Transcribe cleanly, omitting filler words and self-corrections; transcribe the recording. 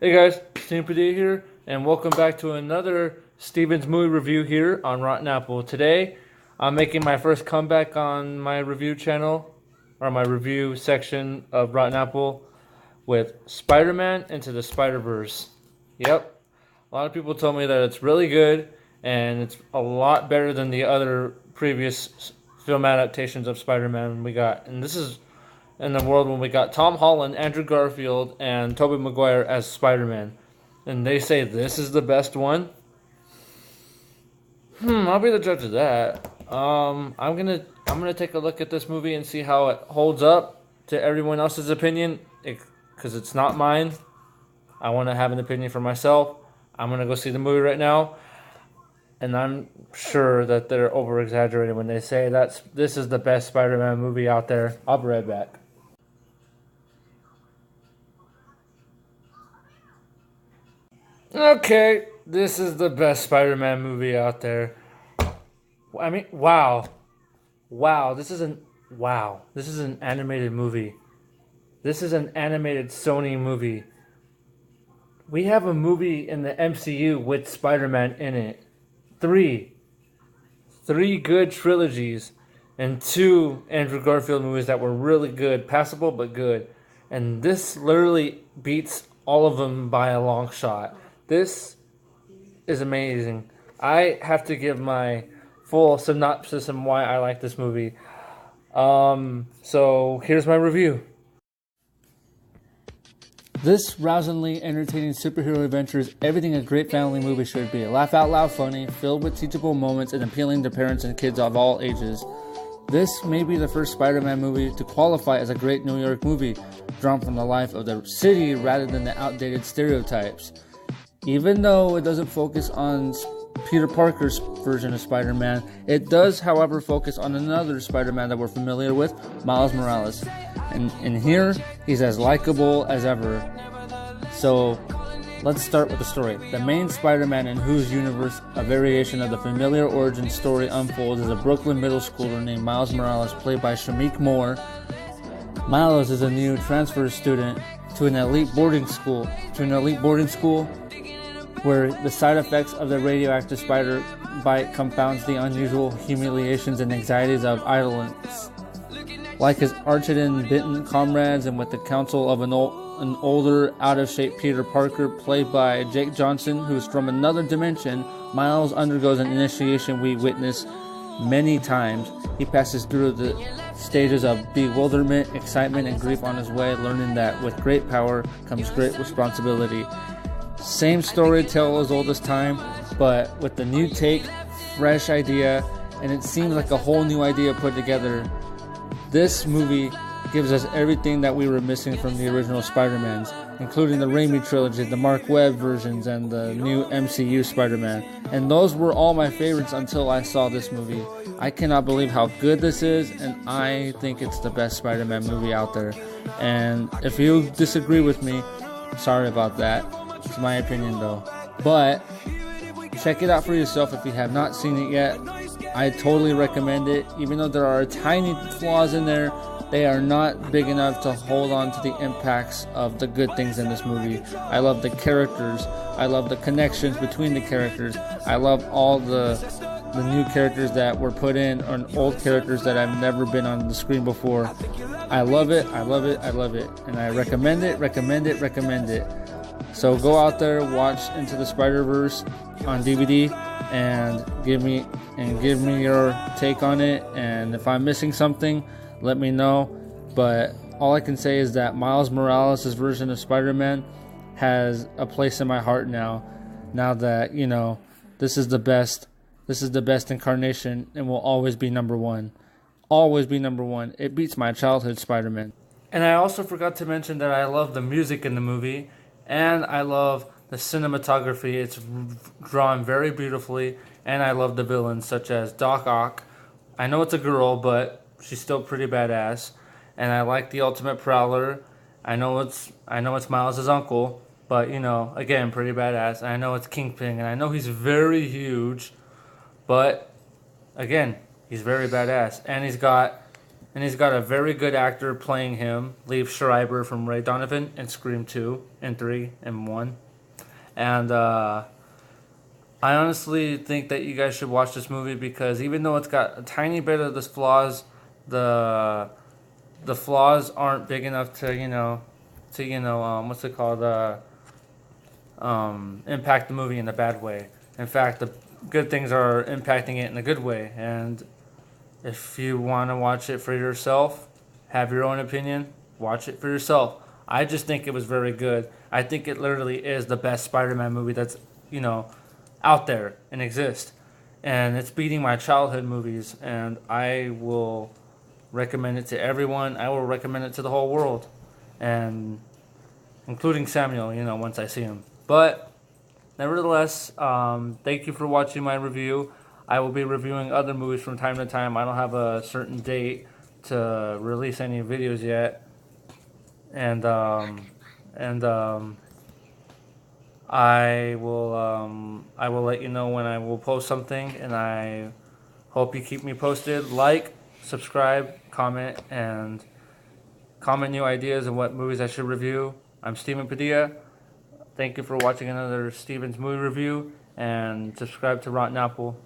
Hey guys, Sympathy here, and welcome back to another Steven's movie review here on Rotten Apple. Today, I'm making my first comeback on my review channel, or my review section of Rotten Apple, with Spider-Man Into the Spiderverse. Yep, a lot of people told me that it's really good, and it's a lot better than the other previous film adaptations of Spider-Man we got. And this is in the world when we got Tom Holland, Andrew Garfield, and Tobey Maguire as Spider-Man. And they say this is the best one. I'll be the judge of that. I'm gonna take a look at this movie and see how it holds up to everyone else's opinion, because it's not mine. I want to have an opinion for myself. I'm gonna go see the movie right now, and I'm sure that they're over exaggerating when they say this is the best Spider-Man movie out there. I'll be right back. Okay, this is the best Spider-Man movie out there. I mean, wow. This is an animated movie. This is an animated Sony movie. We have a movie in the MCU with Spider-Man in it. Three good trilogies, and two Andrew Garfield movies that were really good, passable but good. And this literally beats all of them by a long shot. This is amazing. I have to give my full synopsis on why I like this movie. So here's my review. This rousingly entertaining superhero adventure is everything a great family movie should be. Laugh out loud funny, filled with teachable moments and appealing to parents and kids of all ages. This may be the first Spider-Man movie to qualify as a great New York movie, drawn from the life of the city rather than the outdated stereotypes. Even though it doesn't focus on Peter Parker's version of Spider-Man, it does, however, focus on another Spider-Man that we're familiar with, Miles Morales. And in here, he's as likable as ever. So, let's start with the story. The main Spider-Man in whose universe a variation of the familiar origin story unfolds is a Brooklyn middle schooler named Miles Morales, played by Shameik Moore. Miles is a new transfer student to an elite boarding school where the side effects of the radioactive spider bite compounds the unusual humiliations and anxieties of idleness. Like his Archidon Benton comrades, and with the counsel of an older, out-of-shape Peter Parker, played by Jake Johnson, who's from another dimension, Miles undergoes an initiation we witness many times. He passes through the stages of bewilderment, excitement, and grief on his way, learning that with great power comes great responsibility. Same story tale as old as time, but with a new take, fresh idea, and it seems like a whole new idea put together. This movie gives us everything that we were missing from the original Spider-Mans, including the Raimi trilogy, the Mark Webb versions, and the new MCU Spider-Man. And those were all my favorites until I saw this movie. I cannot believe how good this is, and I think it's the best Spider-Man movie out there. And if you disagree with me, sorry about that. It's my opinion though. But check it out for yourself if you have not seen it yet. I totally recommend it. Even though there are tiny flaws in there, they are not big enough to hold on to the impacts of the good things in this movie. I love the characters. I love the connections between the characters. I love all the new characters that were put in, or old characters that have never been on the screen before. I love it. And I recommend it. So go out there, watch Into the Spider-Verse on DVD, and give me your take on it. And if I'm missing something, let me know. But all I can say is that Miles Morales' version of Spider-Man has a place in my heart now. Now that, this is the best incarnation, and will always be number one. It beats my childhood Spider-Man. And I also forgot to mention that I love the music in the movie. And I love the cinematography. It's drawn very beautifully. And I love the villains, such as Doc Ock. I know it's a girl, but she's still pretty badass. And I like the Ultimate Prowler. I know it's Miles' uncle, but again, pretty badass. I know it's Kingpin, and I know he's very huge, but again, he's very badass. And he's got and he's got a very good actor playing him, Liev Schreiber from Ray Donovan in Scream 2 and 3 and 1. And I honestly think that you guys should watch this movie because even though it's got a tiny bit of those flaws, the flaws aren't big enough to what's it called, impact the movie in a bad way. In fact, the good things are impacting it in a good way. And if you want to watch it for yourself, have your own opinion, watch it for yourself. I just think it was very good. I think it literally is the best Spider-Man movie that's, out there and exists. And it's beating my childhood movies, and I will recommend it to everyone. I will recommend it to the whole world, and including Samuel, once I see him. But nevertheless, thank you for watching my review. I will be reviewing other movies from time to time. I don't have a certain date to release any videos yet, and I will let you know when I will post something, and I hope you keep me posted. Like, subscribe, comment, and comment new ideas of what movies I should review. I'm Steven Padilla. Thank you for watching another Steven's movie review, and subscribe to Rotten Apple.